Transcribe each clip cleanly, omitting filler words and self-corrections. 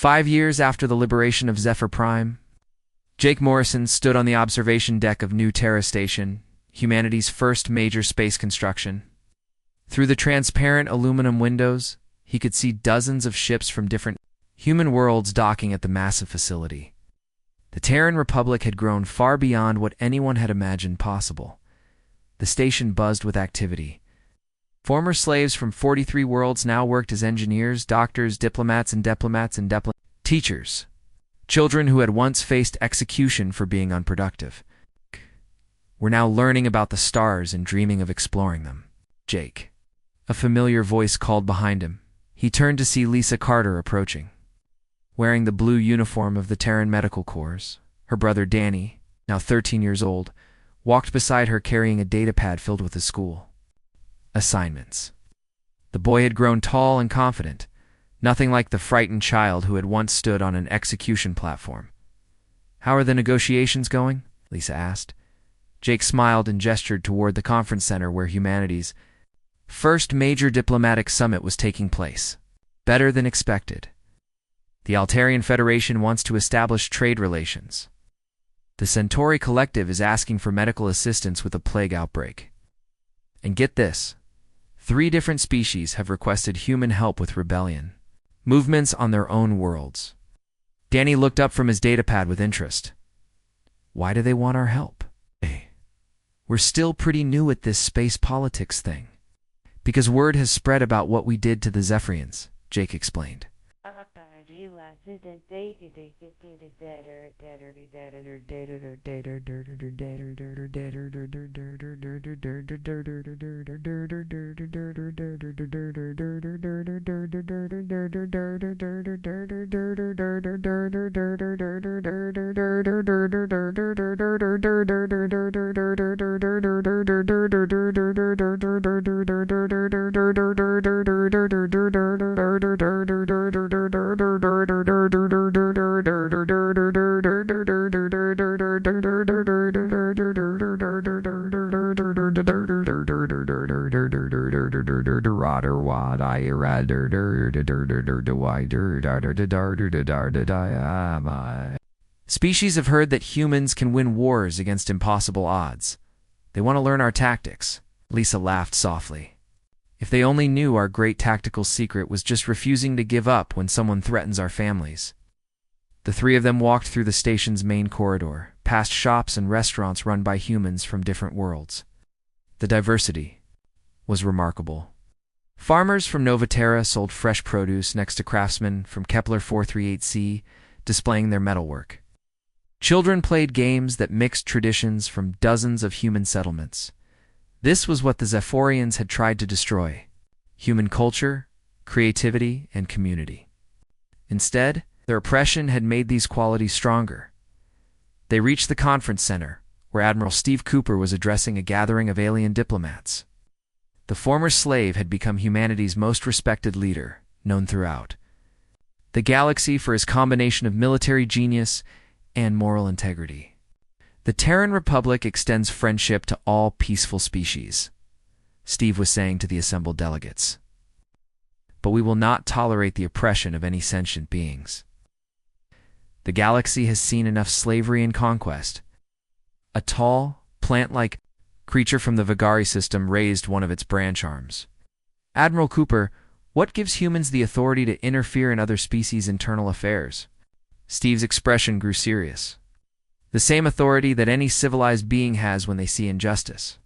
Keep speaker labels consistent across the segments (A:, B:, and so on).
A: 5 years after the liberation of Zephyr Prime, Jake Morrison stood on the observation deck of New Terra Station, humanity's first major space construction. Through the transparent aluminum windows, he could see dozens of ships from different human worlds docking at the massive facility. The Terran Republic had grown far beyond what anyone had imagined possible. The station buzzed with activity. Former slaves from 43 worlds now worked as engineers, doctors, diplomats, teachers. Children who had once faced execution for being unproductive were now learning about the stars and dreaming of exploring them. Jake. A familiar voice called behind him. He turned to see Lisa Carter approaching. Wearing the blue uniform of the Terran Medical Corps, her brother Danny, now 13 years old, walked beside her carrying a datapad filled with his school assignments. The boy had grown tall and confident, nothing like the frightened child who had once stood on an execution platform. "How are the negotiations going?" Lisa asked. Jake smiled and gestured toward the conference center where humanity's first major diplomatic summit was taking place. "Better than expected. The Altarian Federation wants to establish trade relations. The Centauri Collective is asking for medical assistance with a plague outbreak. And get this, 3 different species have requested human help with rebellion movements on their own worlds." Danny looked up from his datapad with interest. "Why do they want our help?" "We're still pretty new at this space politics thing. Because word has spread about what we did to the Zephyrians," Jake explained. Species have heard that humans can win wars against impossible odds. They want to learn our tactics. Lisa laughed softly. "If they only knew our great tactical secret was just refusing to give up when someone threatens our families." The 3 of them walked through the station's main corridor, past shops and restaurants run by humans from different worlds. The diversity was remarkable. Farmers from Nova Terra sold fresh produce next to craftsmen from Kepler 438c displaying their metalwork. Children played games that mixed traditions from dozens of human settlements. This was what the Zephyrians had tried to destroy: human culture, creativity, and community. Instead, their oppression had made these qualities stronger. They reached the conference center, where Admiral Steve Cooper was addressing a gathering of alien diplomats. The former slave had become humanity's most respected leader, known throughout the galaxy for his combination of military genius and moral integrity. "The Terran Republic extends friendship to all peaceful species," Steve was saying to the assembled delegates. "But we will not tolerate the oppression of any sentient beings. The galaxy has seen enough slavery and conquest." A tall, plant-like creature from the Vigari system raised one of its branch arms. "Admiral Cooper, what gives humans the authority to interfere in other species' internal affairs?" Steve's expression grew serious. "The same authority that any civilized being has when they see injustice.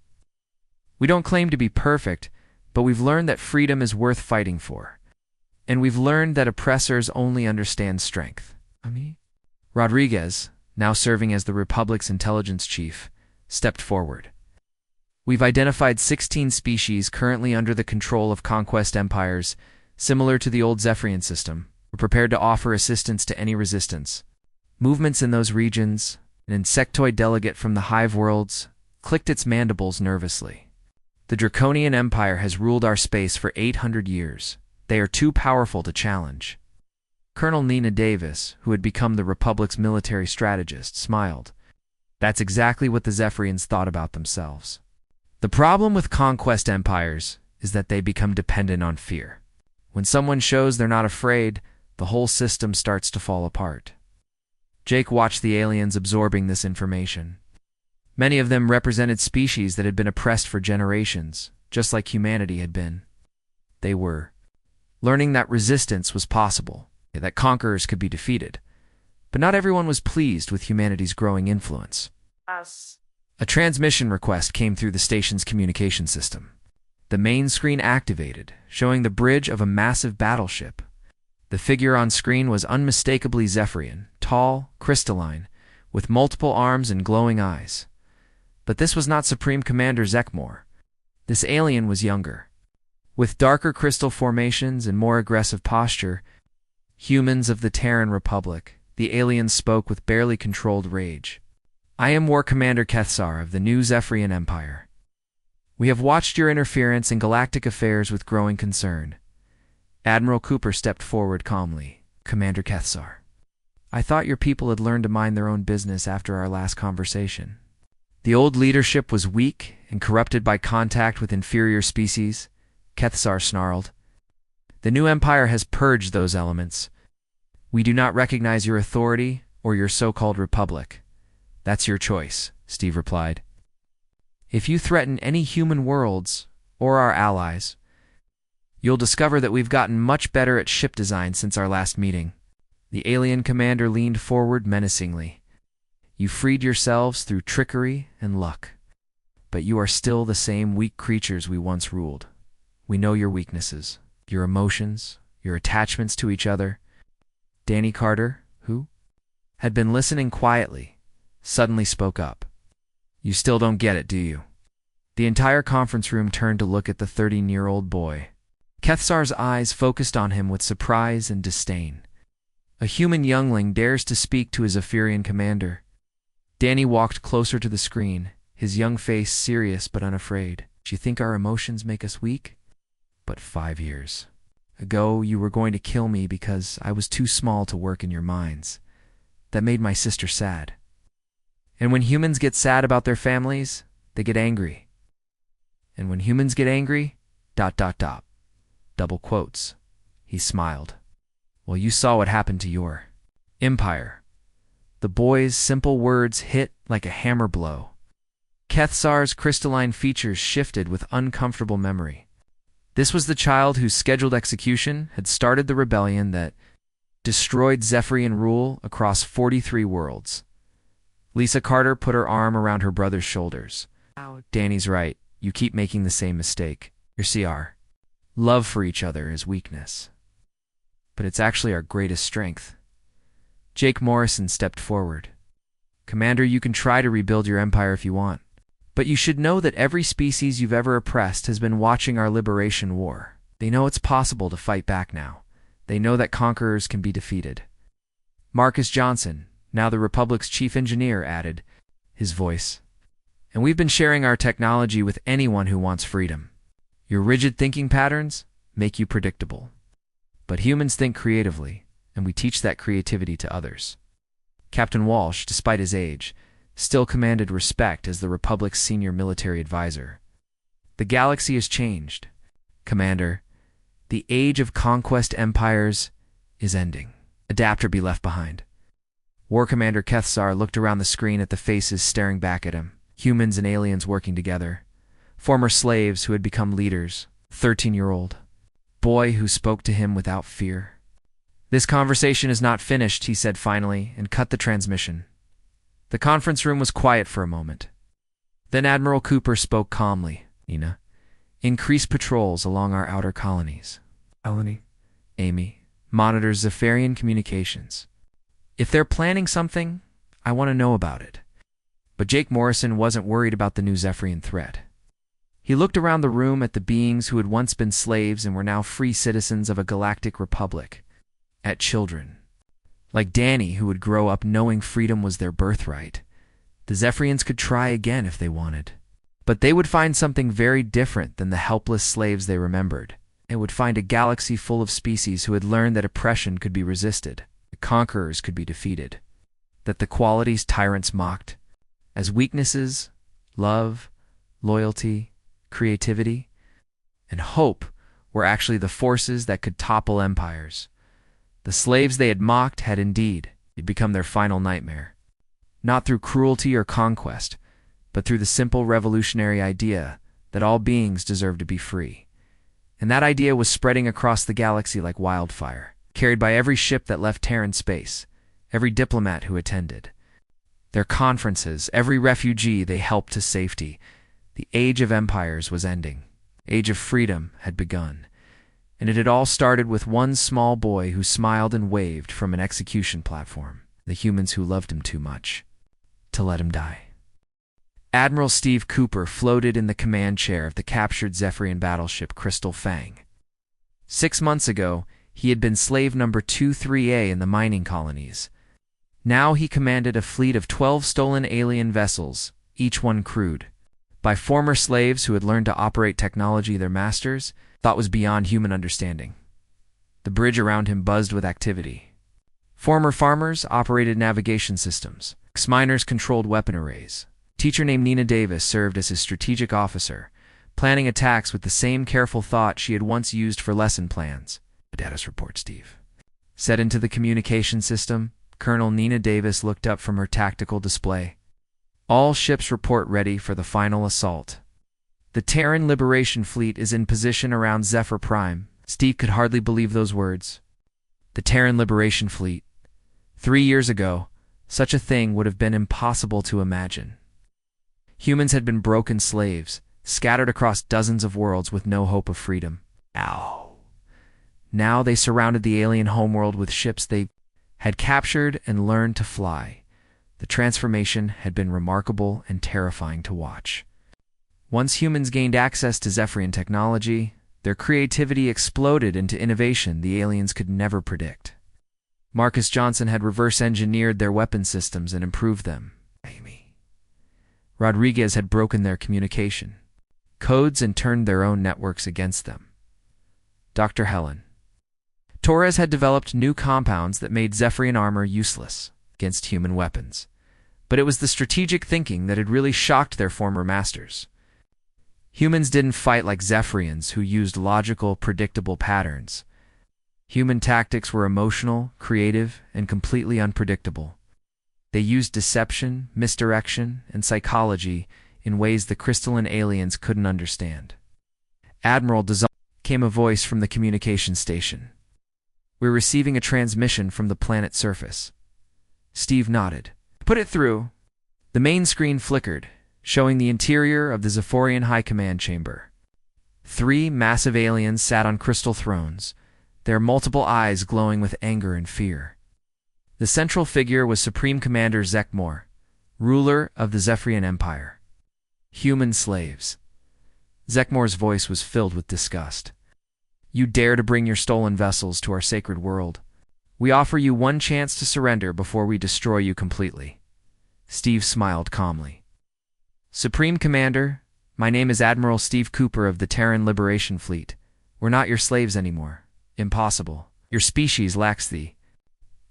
A: We don't claim to be perfect, but we've learned that freedom is worth fighting for. And we've learned that oppressors only understand strength." Rodriguez, now serving as the Republic's intelligence chief, stepped forward. "We've identified 16 species currently under the control of conquest empires, similar to the old Zephyrian system. We're prepared to offer assistance to any resistance. Movements in those regions." An insectoid delegate from the Hive worlds clicked its mandibles nervously. "The Draconian Empire has ruled our space for 800 years. They are too powerful to challenge." Colonel Nina Davis, who had become the Republic's military strategist, smiled. That's exactly what the Zephyrians thought about themselves. The problem with conquest empires is that they become dependent on fear. When someone shows they're not afraid, the whole system starts to fall apart. Jake watched the aliens absorbing this information. Many of them represented species that had been oppressed for generations, just like humanity had been. They were learning that resistance was possible, that conquerors could be defeated. But not everyone was pleased with humanity's growing influence. A transmission request came through the station's communication system. The main screen activated, showing the bridge of a massive battleship. The figure on screen was unmistakably Zephyrian, tall, crystalline, with multiple arms and glowing eyes. But this was not Supreme Commander Zekmor. This alien was younger. With darker crystal formations and more aggressive posture, humans of the Terran Republic, the alien spoke with barely controlled rage. I am War Commander Kethzar of the New Zephyrian Empire. We have watched your interference in galactic affairs with growing concern. Admiral Cooper stepped forward calmly. Commander Kethzar, I thought your people had learned to mind their own business after our last conversation. The old leadership was weak and corrupted by contact with inferior species, Kethzar snarled. The new empire has purged those elements. We do not recognize your authority or your so-called republic. That's your choice, Steve replied. If you threaten any human worlds or our allies, you'll discover that we've gotten much better at ship design since our last meeting. The alien commander leaned forward menacingly. You freed yourselves through trickery and luck, but you are still the same weak creatures we once ruled. We know your weaknesses, your emotions, your attachments to each other. Danny Carter, who had been listening quietly, suddenly spoke up. You still don't get it, do you? The entire conference room turned to look at the 13-year-old boy. Kethzar's eyes focused on him with surprise and disdain. A human youngling dares to speak to his Ephirian commander. Danny walked closer to the screen, his young face serious but unafraid. Do you think our emotions make us weak? But 5 years ago, you were going to kill me because I was too small to work in your mines. That made my sister sad. And when humans get sad about their families, they get angry. And when humans get angry, ... Double quotes. He smiled. Well, you saw what happened to your empire. The boy's simple words hit like a hammer blow. Kethzar's crystalline features shifted with uncomfortable memory. This was the child whose scheduled execution had started the rebellion that destroyed Zephyrian rule across 43 worlds. Lisa Carter put her arm around her brother's shoulders. Danny's right. You keep making the same mistake. Your CR. Love for each other is weakness. But it's actually our greatest strength. Jake Morrison stepped forward. Commander, you can try to rebuild your empire if you want. But you should know that every species you've ever oppressed has been watching our liberation war. They know it's possible to fight back now. They know that conquerors can be defeated. Marcus Johnson, now the Republic's chief engineer, added, his voice. And we've been sharing our technology with anyone who wants freedom. Your rigid thinking patterns make you predictable. But humans think creatively, and we teach that creativity to others. Captain Walsh, despite his age, still commanded respect as the Republic's senior military advisor. The galaxy has changed. Commander, the age of conquest empires is ending. Adapt or be left behind. War Commander Kethzar looked around the screen at the faces staring back at him, humans and aliens working together. Former slaves who had become leaders, 13-year-old boy who spoke to him without fear. This conversation is not finished, he said finally, and cut the transmission. The conference room was quiet for a moment. Then Admiral Cooper spoke calmly. Nina, increase patrols along our outer colonies. Eleni, Amy, monitors Zephyrian communications. If they're planning something, I want to know about it. But Jake Morrison wasn't worried about the new Zephyrian threat. He looked around the room at the beings who had once been slaves and were now free citizens of a galactic republic. At children. Like Danny, who would grow up knowing freedom was their birthright. The Zephyrians could try again if they wanted. But they would find something very different than the helpless slaves they remembered. They would find a galaxy full of species who had learned that oppression could be resisted, that conquerors could be defeated, that the qualities tyrants mocked as weaknesses, love, loyalty, creativity, and hope were actually the forces that could topple empires. The slaves they had mocked had indeed become their final nightmare. Not through cruelty or conquest, but through the simple revolutionary idea that all beings deserve to be free. And that idea was spreading across the galaxy like wildfire, carried by every ship that left Terran space, every diplomat who attended their conferences, every refugee they helped to safety. The age of empires was ending. Age of freedom had begun. And it had all started with one small boy who smiled and waved from an execution platform, the humans who loved him too much to let him die. Admiral Steve Cooper floated in the command chair of the captured Zephyrian battleship Crystal Fang. 6 months ago, he had been slave number 23A in the mining colonies. Now he commanded a fleet of 12 stolen alien vessels, each one crewed by former slaves who had learned to operate technology their masters thought was beyond human understanding. The bridge around him buzzed with activity. Former farmers operated navigation systems. Ex-miners controlled weapon arrays. A teacher named Nina Davis served as his strategic officer, planning attacks with the same careful thought she had once used for lesson plans. Status report, Steve. Set into the communication system, Colonel Nina Davis looked up from her tactical display. All ships report ready for the final assault. The Terran Liberation Fleet is in position around Zephyr Prime. Steve could hardly believe those words. The Terran Liberation Fleet. 3 years ago, such a thing would have been impossible to imagine. Humans had been broken slaves, scattered across dozens of worlds with no hope of freedom. Ow. Now they surrounded the alien homeworld with ships they had captured and learned to fly. The transformation had been remarkable and terrifying to watch. Once humans gained access to Zephyrian technology, their creativity exploded into innovation the aliens could never predict. Marcus Johnson had reverse-engineered their weapon systems and improved them. Rodriguez had broken their communication codes and turned their own networks against them. Dr. Helen Torres had developed new compounds that made Zephyrian armor useless against human weapons. But it was the strategic thinking that had really shocked their former masters. Humans didn't fight like Zephyrians who used logical, predictable patterns. Human tactics were emotional, creative, and completely unpredictable. They used deception, misdirection, and psychology in ways the crystalline aliens couldn't understand. Admiral Dazan came a voice from the communication station. We're receiving a transmission from the planet's surface. Steve nodded. Put it through. The main screen flickered, showing the interior of the Zephyrian High Command Chamber. 3 massive aliens sat on crystal thrones, their multiple eyes glowing with anger and fear. The central figure was Supreme Commander Zekmor, ruler of the Zephyrian Empire. Human slaves. Zekmor's voice was filled with disgust. You dare to bring your stolen vessels to our sacred world. We offer you one chance to surrender before we destroy you completely. Steve smiled calmly. Supreme Commander, my name is Admiral Steve Cooper of the Terran Liberation Fleet. We're not your slaves anymore. Impossible. Your species lacks the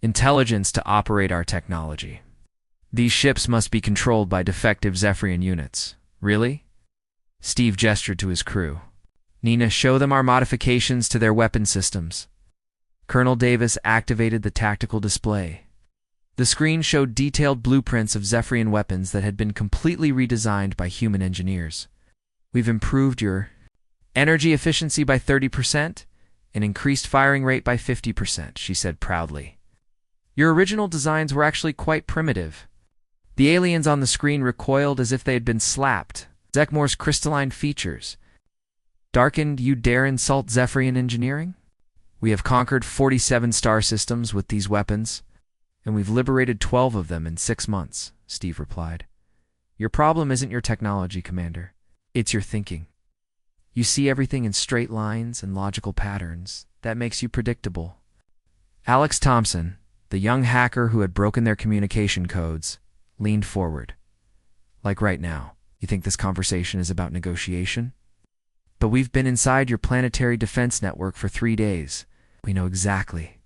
A: intelligence to operate our technology. These ships must be controlled by defective Zephyrian units. Really? Steve gestured to his crew. Nina, show them our modifications to their weapon systems. Colonel Davis activated the tactical display. The screen showed detailed blueprints of Zephyrian weapons that had been completely redesigned by human engineers. We've improved your energy efficiency by 30% and increased firing rate by 50%, she said proudly. Your original designs were actually quite primitive. The aliens on the screen recoiled as if they had been slapped. Zekmor's crystalline features. Darkened, you dare insult Zephyrian engineering? We have conquered 47 star systems with these weapons, and we've liberated 12 of them in 6 months, Steve replied. Your problem isn't your technology, Commander. It's your thinking. You see everything in straight lines and logical patterns. That makes you predictable. Alex Thompson, the young hacker who had broken their communication codes, leaned forward. Like right now, you think this conversation is about negotiation? But we've been inside your planetary defense network for 3 days. We know exactly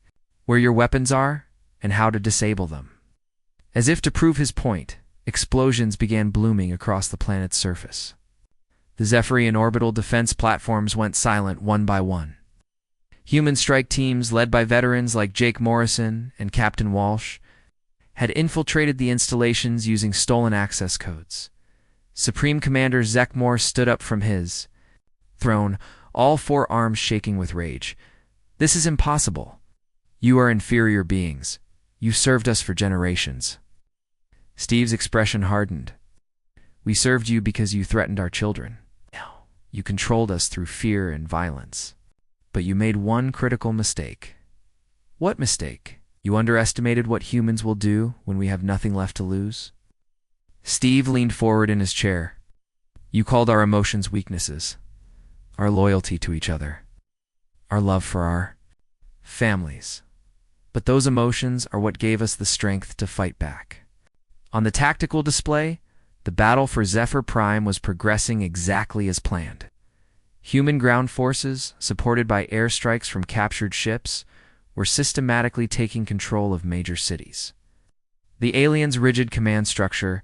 A: where your weapons are and how to disable them. As if to prove his point, explosions began blooming across the planet's surface. The Zephyrian orbital defense platforms went silent one by one. Human strike teams, led by veterans like Jake Morrison and Captain Walsh, had infiltrated the installations using stolen access codes. Supreme Commander Zekmor stood up from his throne, all four arms shaking with rage. "This is impossible. You are inferior beings. You served us for generations." Steve's expression hardened. "We served you because you threatened our children. You controlled us through fear and violence. But you made one critical mistake." "What mistake?" "You underestimated what humans will do when we have nothing left to lose." Steve leaned forward in his chair. "You called our emotions weaknesses. Our loyalty to each other. Our love for our families. But those emotions are what gave us the strength to fight back." On the tactical display, the battle for Zephyr Prime was progressing exactly as planned. Human ground forces, supported by airstrikes from captured ships, were systematically taking control of major cities. The aliens' rigid command structure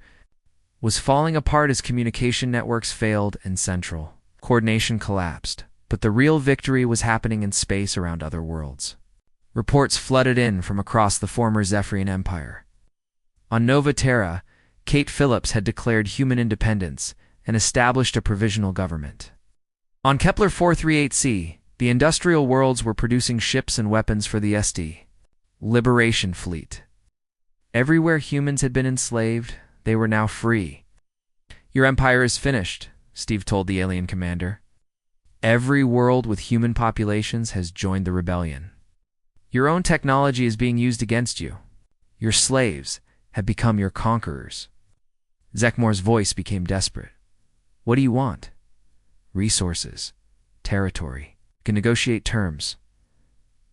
A: was falling apart as communication networks failed and central coordination collapsed. But the real victory was happening in space around other worlds. Reports flooded in from across the former Zephyrian Empire. On Nova Terra, Kate Phillips had declared human independence and established a provisional government. On Kepler 438c, the industrial worlds were producing ships and weapons for the SD Liberation Fleet. Everywhere humans had been enslaved, they were now free. "Your empire is finished," Steve told the alien commander. "Every world with human populations has joined the rebellion. Your own technology is being used against you. Your slaves have become your conquerors." Zekmor's voice became desperate. "What do you want?" "Resources. Territory. You can negotiate terms."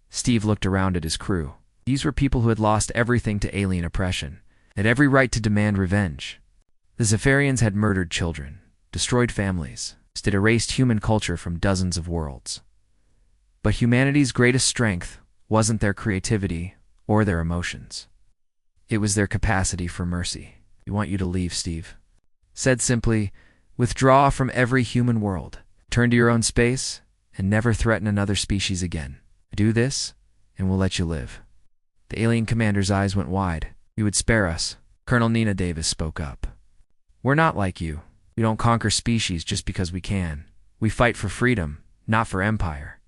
A: Steve looked around at his crew. These were people who had lost everything to alien oppression, had every right to demand revenge. The Zephyrians had murdered children, destroyed families, had erased human culture from dozens of worlds. But humanity's greatest strength wasn't their creativity or their emotions. It was their capacity for mercy. "We want you to leave, Steve." Said simply, withdraw from every human world. Turn to your own space and never threaten another species again. Do this, and we'll let you live. The alien commander's eyes went wide. "You would spare us." Colonel Nina Davis spoke up. "We're not like you. We don't conquer species just because we can. We fight for freedom, not for empire."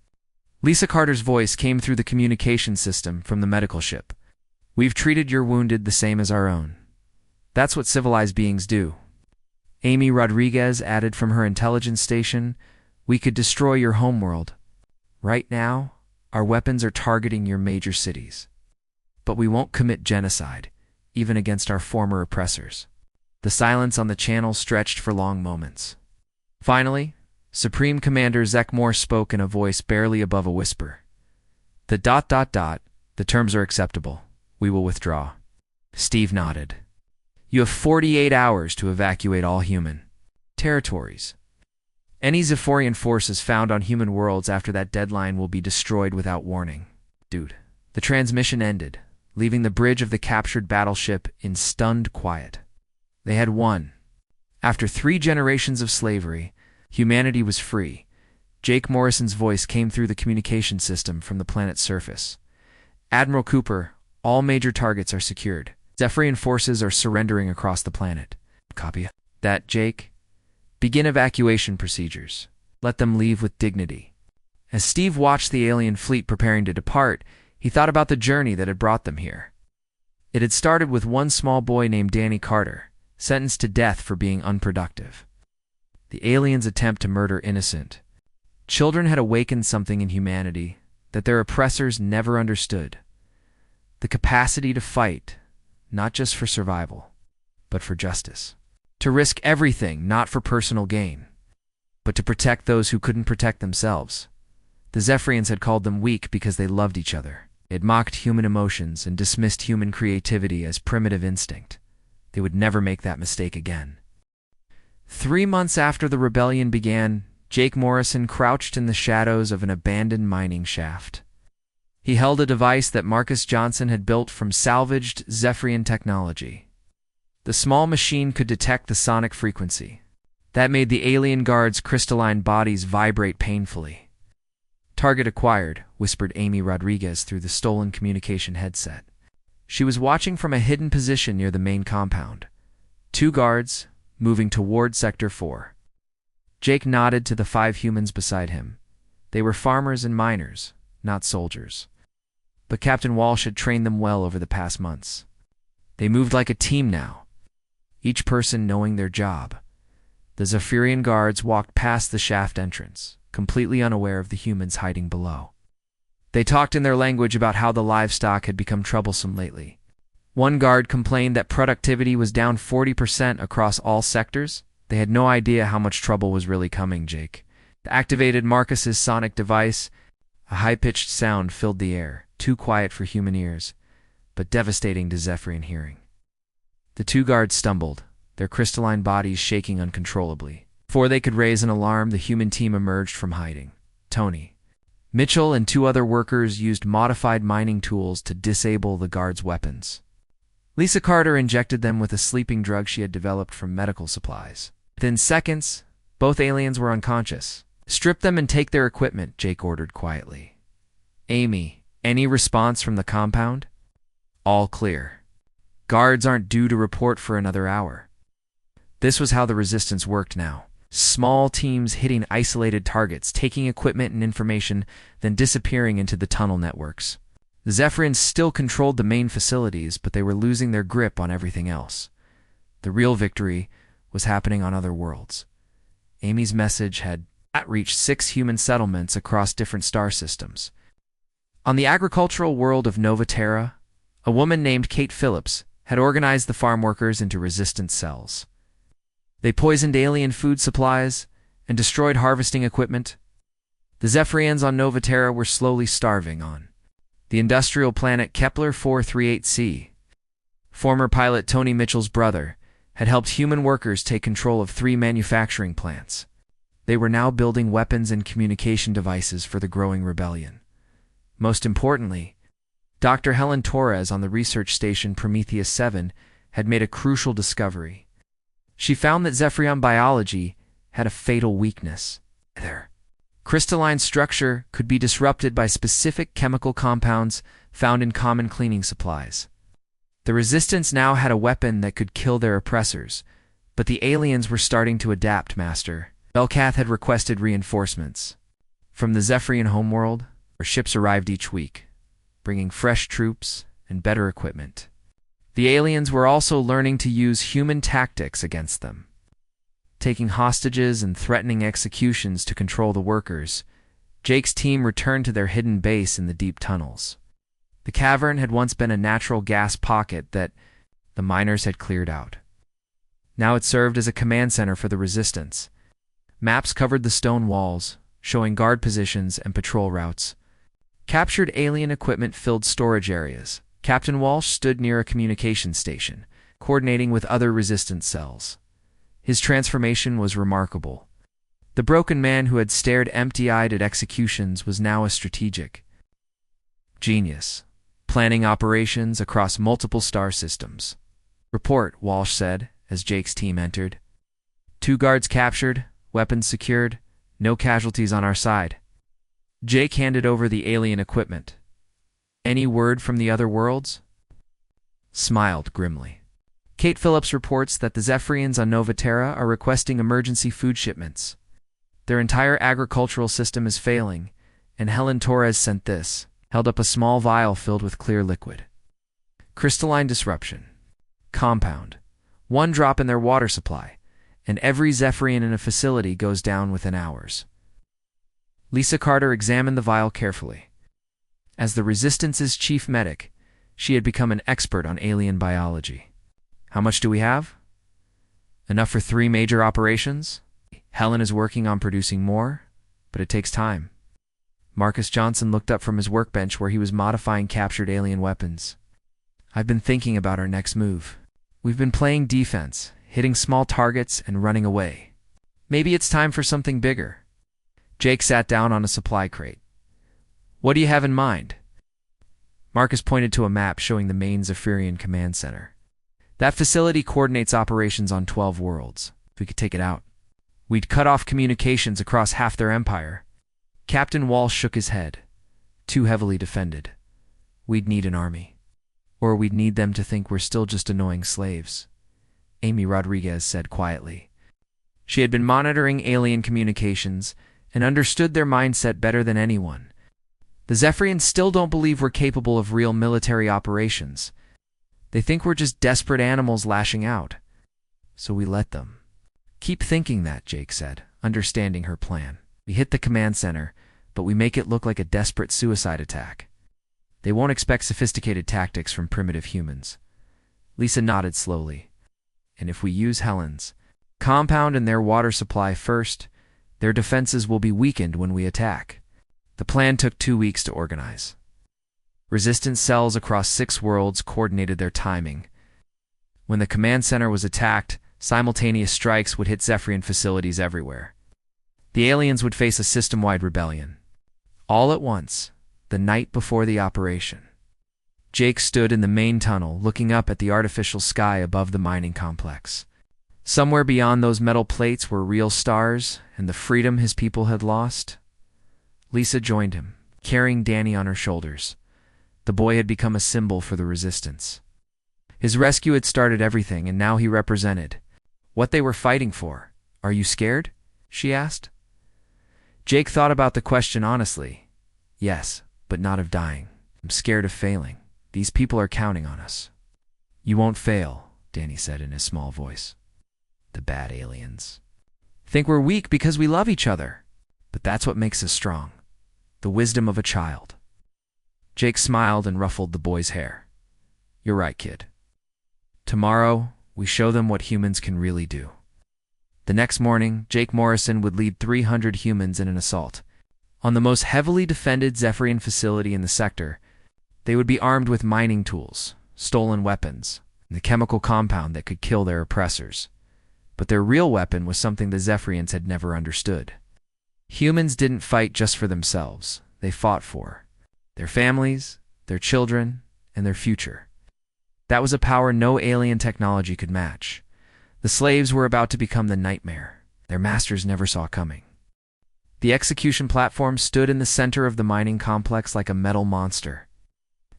A: Lisa Carter's voice came through the communication system from the medical ship. "We've treated your wounded the same as our own. That's what civilized beings do." Amy Rodriguez added from her intelligence station, "We could destroy your homeworld. Right now, our weapons are targeting your major cities. But we won't commit genocide, even against our former oppressors." The silence on the channel stretched for long moments. Finally, Supreme Commander Zekmor spoke in a voice barely above a whisper. The terms are acceptable. We will withdraw." Steve nodded. "You have 48 hours to evacuate all human territories. Any Zephyrian forces found on human worlds after that deadline will be destroyed without warning." Dude. The transmission ended, leaving the bridge of the captured battleship in stunned quiet. They had won. After 3 generations of slavery, humanity was free. Jake Morrison's voice came through the communication system from the planet's surface. "Admiral Cooper, all major targets are secured. Zephyrian forces are surrendering across the planet." "Copy that, Jake. Begin evacuation procedures. Let them leave with dignity." As Steve watched the alien fleet preparing to depart, he thought about the journey that had brought them here. It had started with one small boy named Danny Carter, sentenced to death for being unproductive. The aliens' attempt to murder innocent children had awakened something in humanity that their oppressors never understood. The capacity to fight, not just for survival, but for justice. To risk everything, not for personal gain, but to protect those who couldn't protect themselves. The Zephyrians had called them weak because they loved each other. They had mocked human emotions and dismissed human creativity as primitive instinct. They would never make that mistake again. 3 months after the rebellion began, Jake Morrison crouched in the shadows of an abandoned mining shaft. He held a device that Marcus Johnson had built from salvaged Zephyrian technology. The small machine could detect the sonic frequency. That made the alien guards' crystalline bodies vibrate painfully. Target acquired, whispered Amy Rodriguez through the stolen communication headset. She was watching from a hidden position near the main compound. 2 guards, moving toward Sector 4. Jake nodded to the 5 humans beside him. They were farmers and miners, not soldiers. But Captain Walsh had trained them well over the past months. They moved like a team now, each person knowing their job. The Zephyrian guards walked past the shaft entrance, completely unaware of the humans hiding below. They talked in their language about how the livestock had become troublesome lately. One guard complained that productivity was down 40% across all sectors. They had no idea how much trouble was really coming, Jake. Activated Marcus's sonic device. A high-pitched sound filled the air, too quiet for human ears, but devastating to Zephyrian hearing. The 2 guards stumbled, their crystalline bodies shaking uncontrollably. Before they could raise an alarm, the human team emerged from hiding. Tony, Mitchell, and 2 other workers used modified mining tools to disable the guards' weapons. Lisa Carter injected them with a sleeping drug she had developed from medical supplies. Within seconds, both aliens were unconscious. Strip them and take their equipment, Jake ordered quietly. Amy, any response from the compound? All clear. Guards aren't due to report for another hour. This was how the resistance worked now. Small teams hitting isolated targets, taking equipment and information, then disappearing into the tunnel networks. The Zephyrians still controlled the main facilities, but they were losing their grip on everything else. The real victory was happening on other worlds. Amy's message had reached 6 human settlements across different star systems. On the agricultural world of Nova Terra, a woman named Kate Phillips had organized the farm workers into resistance cells. They poisoned alien food supplies and destroyed harvesting equipment. The Zephyrians on Nova Terra were slowly starving on the industrial planet Kepler 438c. Former pilot Tony Mitchell's brother had helped human workers take control of 3 manufacturing plants. They were now building weapons and communication devices for the growing rebellion. Most importantly, Dr. Helen Torres on the research station Prometheus 7 had made a crucial discovery. She found that Zephyrian biology had a fatal weakness. Their crystalline structure could be disrupted by specific chemical compounds found in common cleaning supplies. The Resistance now had a weapon that could kill their oppressors, but the aliens were starting to adapt, Master. Belkath had requested reinforcements. From the Zephyrian homeworld, where ships arrived each week, bringing fresh troops and better equipment. The aliens were also learning to use human tactics against them, taking hostages and threatening executions to control the workers. Jake's team returned to their hidden base in the deep tunnels. The cavern had once been a natural gas pocket that the miners had cleared out. Now it served as a command center for the Resistance. Maps covered the stone walls, showing guard positions and patrol routes. Captured alien equipment filled storage areas. Captain Walsh stood near a communication station, coordinating with other Resistance cells. His transformation was remarkable. The broken man who had stared empty-eyed at executions was now a strategic genius, planning operations across multiple star systems. Report, Walsh said, as Jake's team entered. 2 guards captured, weapons secured, no casualties on our side. Jake handed over the alien equipment. Any word from the other worlds? Smiled grimly. Kate Phillips reports that the Zephyrians on Nova Terra are requesting emergency food shipments. Their entire agricultural system is failing, and Helen Torres sent this, held up a small vial filled with clear liquid. Crystalline disruption. Compound. 1 drop in their water supply, and every Zephyrian in a facility goes down within hours. Lisa Carter examined the vial carefully. As the Resistance's chief medic, she had become an expert on alien biology. How much do we have? Enough for 3 major operations? Helen is working on producing more, but it takes time. Marcus Johnson looked up from his workbench where he was modifying captured alien weapons. I've been thinking about our next move. We've been playing defense, hitting small targets and running away. Maybe it's time for something bigger. Jake sat down on a supply crate. What do you have in mind? Marcus pointed to a map showing the main Zephyrian command center. That facility coordinates operations on 12 worlds. If we could take it out, we'd cut off communications across half their empire. Captain Walsh shook his head. Too heavily defended. We'd need an army. Or we'd need them to think we're still just annoying slaves, Amy Rodriguez said quietly. She had been monitoring alien communications and understood their mindset better than anyone. The Zephyrians still don't believe we're capable of real military operations. They think we're just desperate animals lashing out. So we let them. Keep thinking that, Jake said, understanding her plan. We hit the command center, but we make it look like a desperate suicide attack. They won't expect sophisticated tactics from primitive humans. Lisa nodded slowly. And if we use Helen's compound and their water supply first, their defenses will be weakened when we attack. The plan took 2 weeks to organize. Resistance cells across 6 worlds coordinated their timing. When the command center was attacked, simultaneous strikes would hit Zephyrian facilities everywhere. The aliens would face a system-wide rebellion. All at once, the night before the operation. Jake stood in the main tunnel, looking up at the artificial sky above the mining complex. Somewhere beyond those metal plates were real stars and the freedom his people had lost. Lisa joined him, carrying Danny on her shoulders. The boy had become a symbol for the resistance. His rescue had started everything, and now he represented what they were fighting for. Are you scared? She asked. Jake thought about the question honestly. Yes, but not of dying. I'm scared of failing. These people are counting on us. You won't fail, Danny said in his small voice. The bad aliens think we're weak because we love each other. But that's what makes us strong. The wisdom of a child. Jake smiled and ruffled the boy's hair. You're right, kid. Tomorrow, we show them what humans can really do. The next morning, Jake Morrison would lead 300 humans in an assault. On the most heavily defended Zephyrian facility in the sector, they would be armed with mining tools, stolen weapons, and the chemical compound that could kill their oppressors. But their real weapon was something the Zephyrians had never understood. Humans didn't fight just for themselves. They fought for their families, their children, and their future. That was a power no alien technology could match. The slaves were about to become the nightmare their masters never saw coming. The execution platform stood in the center of the mining complex like a metal monster.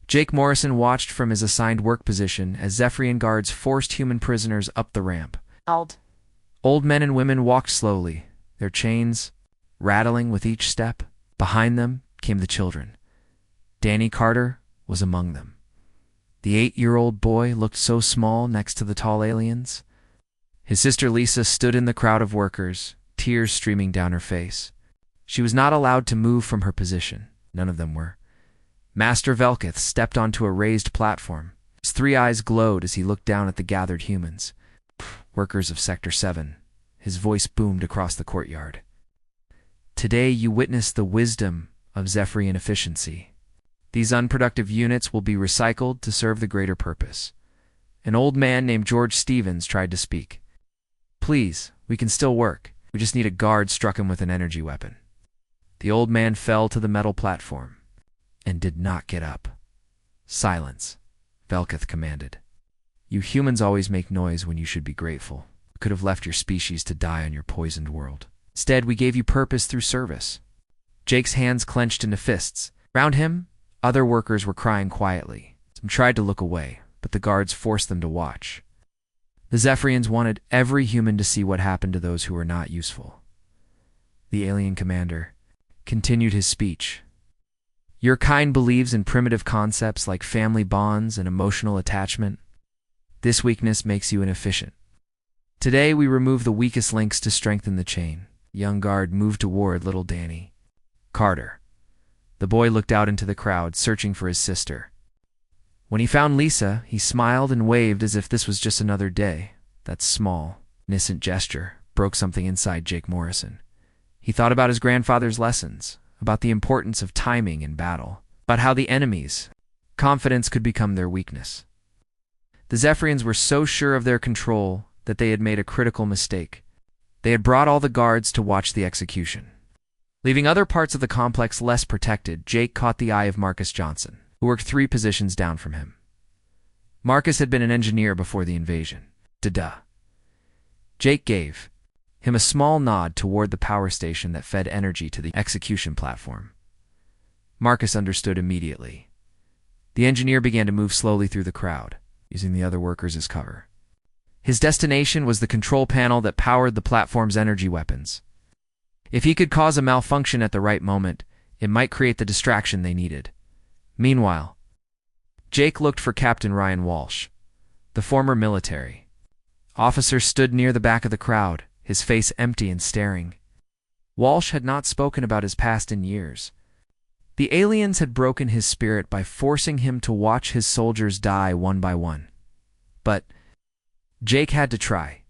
A: Jake Morrison watched from his assigned work position as Zephyrian guards forced human prisoners up the ramp. Old men and women walked slowly, their chains rattling with each step. Behind them came the children. Danny Carter was among them. The 8-year-old boy looked so small next to the tall aliens. His sister Lisa stood in the crowd of workers, tears streaming down her face. She was not allowed to move from her position. None of them were. Master Velkith stepped onto a raised platform. His 3 eyes glowed as he looked down at the gathered humans. Workers of Sector 7. His voice boomed across the courtyard. Today you witness the wisdom of Zephyrian efficiency. These unproductive units will be recycled to serve the greater purpose. An old man named George Stevens tried to speak. Please, we can still work. We just need a guard struck him with an energy weapon. The old man fell to the metal platform and did not get up. Silence, Velkith commanded. You humans always make noise when you should be grateful. We could have left your species to die on your poisoned world. Instead, we gave you purpose through service. Jake's hands clenched into fists. Around him, other workers were crying quietly. Some tried to look away, but the guards forced them to watch. The Zephyrians wanted every human to see what happened to those who were not useful. The alien commander continued his speech. Your kind believes in primitive concepts like family bonds and emotional attachment. This weakness makes you inefficient. Today we remove the weakest links to strengthen the chain. The young guard moved toward little Danny Carter. The boy looked out into the crowd, searching for his sister. When he found Lisa, he smiled and waved as if this was just another day. That small, innocent gesture broke something inside Jake Morrison. He thought about his grandfather's lessons, about the importance of timing in battle, about how the enemy's confidence could become their weakness. The Zephyrians were so sure of their control that they had made a critical mistake. They had brought all the guards to watch the execution. Leaving other parts of the complex less protected, Jake caught the eye of Marcus Johnson, who worked 3 positions down from him. Marcus had been an engineer before the invasion. Duh. Jake gave him a small nod toward the power station that fed energy to the execution platform. Marcus understood immediately. The engineer began to move slowly through the crowd, using the other workers as cover. His destination was the control panel that powered the platform's energy weapons. If he could cause a malfunction at the right moment, it might create the distraction they needed. Meanwhile, Jake looked for Captain Ryan Walsh, the former military officer, stood near the back of the crowd, his face empty and staring. Walsh had not spoken about his past in years. The aliens had broken his spirit by forcing him to watch his soldiers die one by one. But Jake had to try.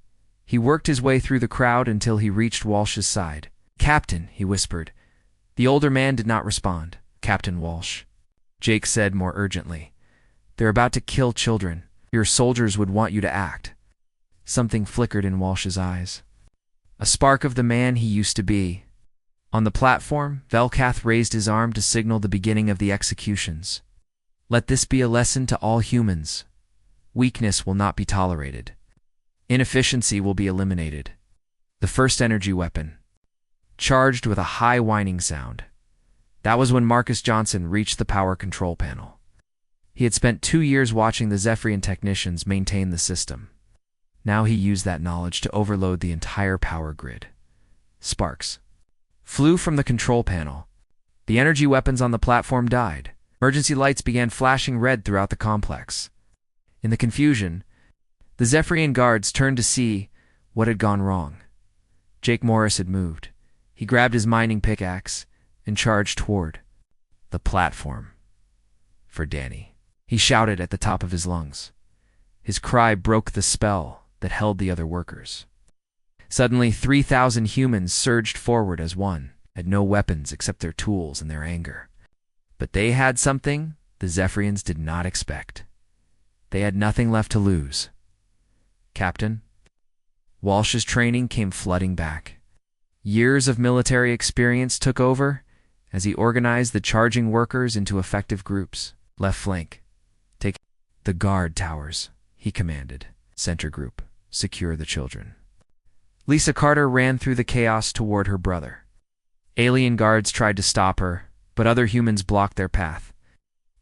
A: He worked his way through the crowd until he reached Walsh's side. "Captain," he whispered. The older man did not respond. "Captain Walsh," Jake said more urgently. "They're about to kill children. Your soldiers would want you to act." Something flickered in Walsh's eyes. A spark of the man he used to be. On the platform, Velkath raised his arm to signal the beginning of the executions. "Let this be a lesson to all humans. Weakness will not be tolerated. Inefficiency will be eliminated." The first energy weapon charged with a high whining sound. That was when Marcus Johnson reached the power control panel. He had spent 2 years watching the Zephyrian technicians maintain the system. Now he used that knowledge to overload the entire power grid. Sparks flew from the control panel. The energy weapons on the platform died. Emergency lights began flashing red throughout the complex. In the confusion, the Zephyrian guards turned to see what had gone wrong. Jake Morris had moved. He grabbed his mining pickaxe and charged toward the platform. "For Danny," he shouted at the top of his lungs. His cry broke the spell that held the other workers. Suddenly, 3,000 humans surged forward as one, had no weapons except their tools and their anger. But they had something the Zephyrians did not expect. They had nothing left to lose. "Captain." Walsh's training came flooding back. Years of military experience took over as he organized the charging workers into effective groups. "Left flank, take the guard towers," he commanded. "Center group, secure the children." Lisa Carter ran through the chaos toward her brother. Alien guards tried to stop her, but other humans blocked their path.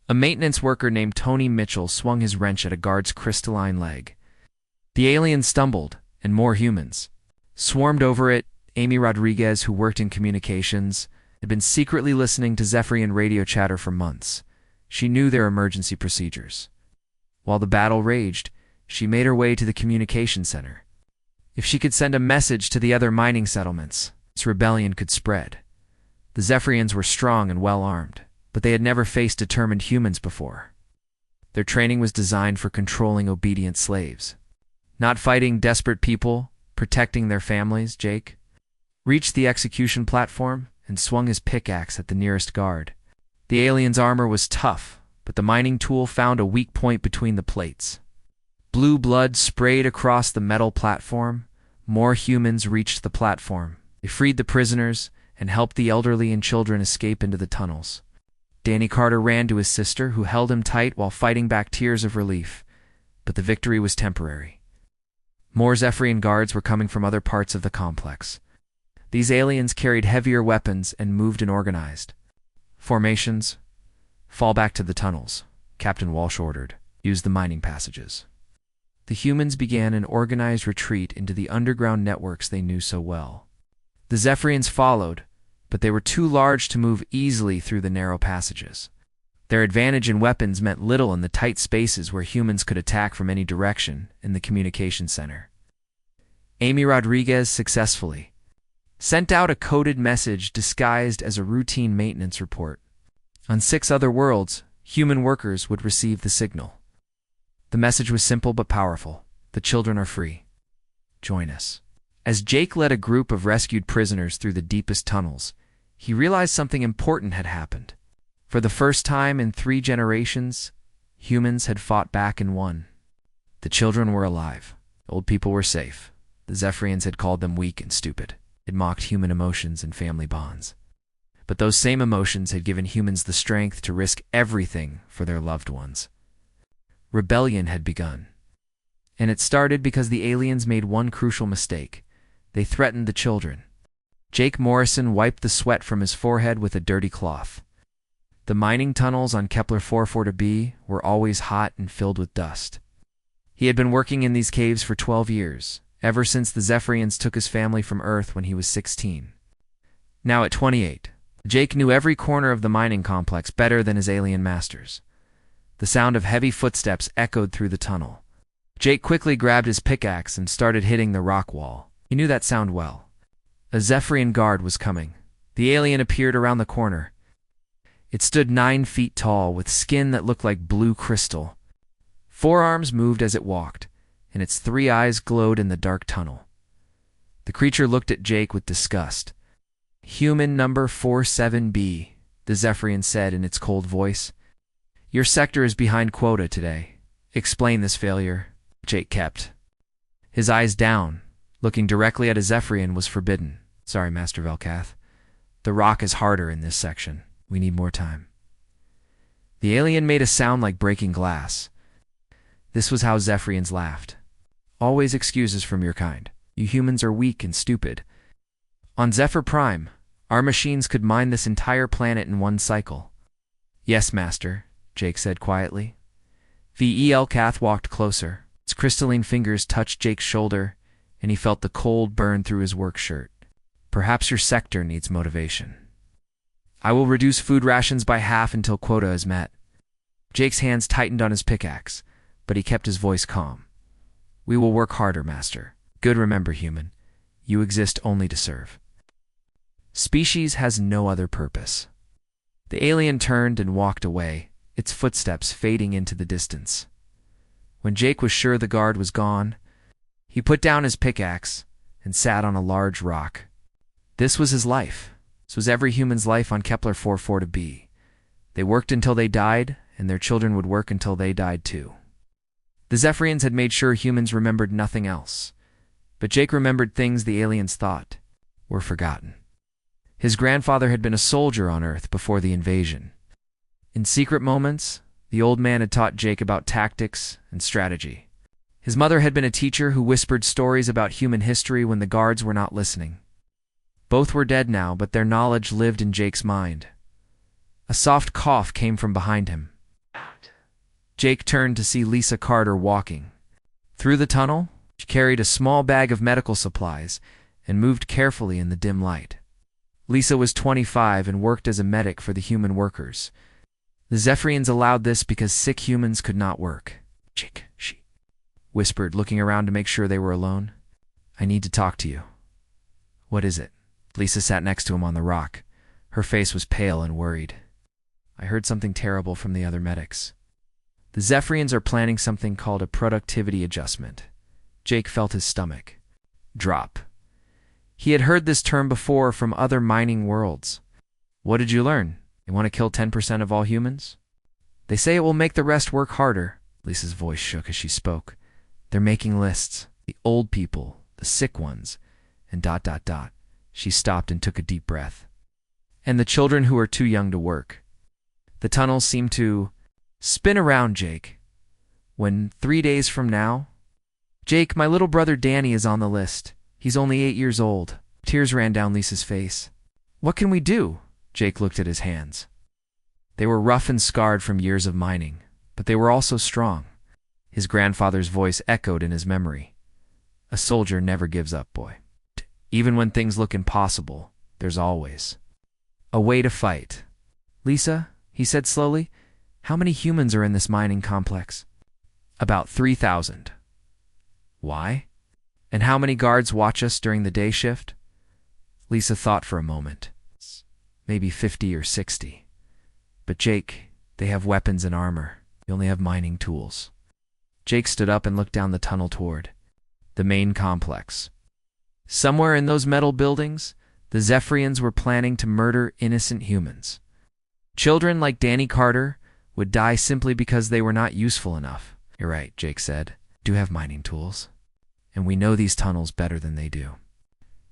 A: A maintenance worker named Tony Mitchell swung his wrench at a guard's crystalline leg. The alien stumbled, and more humans swarmed over it. Amy Rodriguez, who worked in communications, had been secretly listening to Zephyrian radio chatter for months. She knew their emergency procedures. While the battle raged, she made her way to the communication center. If she could send a message to the other mining settlements, this rebellion could spread. The Zephyrians were strong and well-armed, but they had never faced determined humans before. Their training was designed for controlling obedient slaves, not fighting desperate people, protecting their families. Jake reached the execution platform and swung his pickaxe at the nearest guard. The alien's armor was tough, but the mining tool found a weak point between the plates. Blue blood sprayed across the metal platform. More humans reached the platform. They freed the prisoners and helped the elderly and children escape into the tunnels. Danny Carter ran to his sister, who held him tight while fighting back tears of relief. But the victory was temporary. More Zephyrian guards were coming from other parts of the complex. These aliens carried heavier weapons and moved in organized formations. "Fall back to the tunnels," Captain Walsh ordered. "Use the mining passages." The humans began an organized retreat into the underground networks they knew so well. The Zephyrians followed, but they were too large to move easily through the narrow passages. Their advantage in weapons meant little in the tight spaces where humans could attack from any direction in the communication center. Amy Rodriguez successfully sent out a coded message disguised as a routine maintenance report. On 6 other worlds, human workers would receive the signal. The message was simple but powerful. "The children are free. Join us." As Jake led a group of rescued prisoners through the deepest tunnels, he realized something important had happened. For the first time in 3 generations, humans had fought back and won. The children were alive. Old people were safe. The Zephyrians had called them weak and stupid. It mocked human emotions and family bonds. But those same emotions had given humans the strength to risk everything for their loved ones. Rebellion had begun. And it started because the aliens made one crucial mistake. They threatened the children. Jake Morrison wiped the sweat from his forehead with a dirty cloth. The mining tunnels on Kepler 440b were always hot and filled with dust. He had been working in these caves for 12 years, ever since the Zephyrians took his family from Earth when he was 16. Now at 28, Jake knew every corner of the mining complex better than his alien masters. The sound of heavy footsteps echoed through the tunnel. Jake quickly grabbed his pickaxe and started hitting the rock wall. He knew that sound well. A Zephyrian guard was coming. The alien appeared around the corner. It stood 9 feet tall, with skin that looked like blue crystal. 4 arms moved as it walked, and its 3 eyes glowed in the dark tunnel. The creature looked at Jake with disgust. "Human number 47B, the Zephyrian said in its cold voice. "Your sector is behind quota today. Explain this failure." Jake kept his eyes down. Looking directly at a Zephyrian was forbidden. "Sorry, Master Velkath. The rock is harder in this section. We need more time." The alien made a sound like breaking glass. This was how Zephyrians laughed. "Always excuses from your kind. You humans are weak and stupid. On Zephyr Prime, our machines could mine this entire planet in one cycle." "Yes, Master," Jake said quietly. Velkath walked closer. His crystalline fingers touched Jake's shoulder, and he felt the cold burn through his work shirt. "Perhaps your sector needs motivation. I will reduce food rations by half until quota is met." Jake's hands tightened on his pickaxe, but he kept his voice calm. "We will work harder, Master. Good, remember, human. You exist only to serve. Species has no other purpose." The alien turned and walked away, its footsteps fading into the distance. When Jake was sure the guard was gone, he put down his pickaxe and sat on a large rock. This was his life. This was every human's life on Kepler 440b. They worked until they died, and their children would work until they died too. The Zephyrians had made sure humans remembered nothing else, but Jake remembered things the aliens thought were forgotten. His grandfather had been a soldier on Earth before the invasion. In secret moments, the old man had taught Jake about tactics and strategy. His mother had been a teacher who whispered stories about human history when the guards were not listening. Both were dead now, but their knowledge lived in Jake's mind. A soft cough came from behind him. Jake turned to see Lisa Carter walking. Through the tunnel, she carried a small bag of medical supplies and moved carefully in the dim light. Lisa was 25 and worked as a medic for the human workers. The Zephyrians allowed this because sick humans could not work. "Jake," she whispered, looking around to make sure they were alone. "I need to talk to you." "What is it?" Lisa sat next to him on the rock. Her face was pale and worried. "I heard something terrible from the other medics. The Zephyrians are planning something called a productivity adjustment." Jake felt his stomach drop. He had heard this term before from other mining worlds. "What did you learn? They want to kill 10% of all humans?" "They say it will make the rest work harder." Lisa's voice shook as she spoke. "They're making lists. The old people, the sick ones, and ... She stopped and took a deep breath. "And the children who are too young to work." The tunnels seemed to spin around Jake. "When 3 days from now?" "Jake, my little brother Danny is on the list. He's only 8 years old." Tears ran down Lisa's face. "What can we do?" Jake looked at his hands. They were rough and scarred from years of mining, but they were also strong. His grandfather's voice echoed in his memory. "A soldier never gives up, boy. Even when things look impossible, there's always a way to fight." "Lisa," he said slowly, "how many humans are in this mining complex?" "About 3,000. "Why? And how many guards watch us during the day shift?" Lisa thought for a moment. "Maybe 50 or 60. But Jake, they have weapons and armor. We only have mining tools." Jake stood up and looked down the tunnel toward the main complex. Somewhere in those metal buildings, the Zephyrians were planning to murder innocent humans. Children like Danny Carter would die simply because they were not useful enough. "You're right," Jake said. "Do have mining tools. And we know these tunnels better than they do.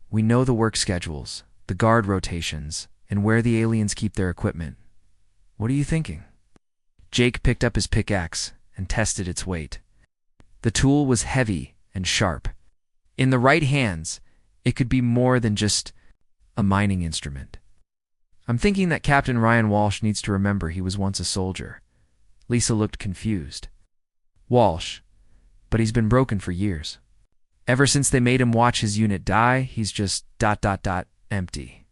A: We know the work schedules, the guard rotations, and where the aliens keep their equipment. What are you thinking?" Jake picked up his pickaxe and tested its weight. The tool was heavy and sharp. In the right hands, It could be more than just a mining instrument. I'm thinking that Captain Ryan Walsh needs to remember he was once a soldier. Lisa looked confused. Walsh, but he's been broken for years. Ever since they made him watch his unit die, he's just ... empty.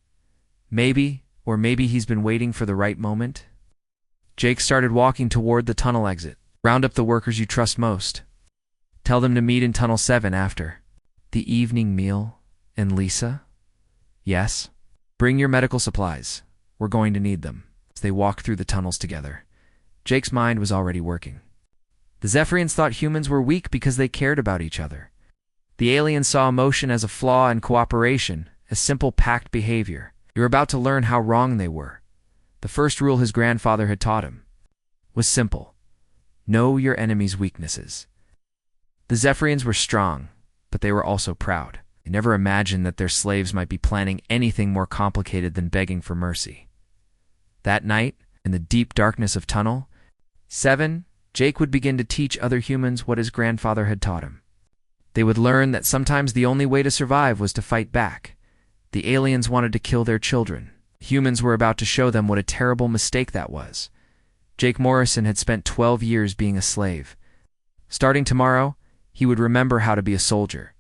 A: Maybe he's been waiting for the right moment. Jake started walking toward the tunnel exit. Round up the workers you trust most. Tell them to meet in Tunnel 7 after the evening meal. And Lisa? Yes? Bring your medical supplies. We're going to need them. As they walked through the tunnels together, Jake's mind was already working. The Zephyrians thought humans were weak because they cared about each other. The aliens saw emotion as a flaw in cooperation, as simple pact behavior. You're about to learn how wrong they were. The first rule his grandfather had taught him was simple. Know your enemy's weaknesses. The Zephyrians were strong, but they were also proud. They never imagined that their slaves might be planning anything more complicated than begging for mercy. That night, in the deep darkness of Tunnel 7, Jake would begin to teach other humans what his grandfather had taught him. They would learn that sometimes the only way to survive was to fight back. The aliens wanted to kill their children. Humans were about to show them what a terrible mistake that was. Jake Morrison had spent 12 years being a slave. Starting tomorrow, he would remember how to be a soldier.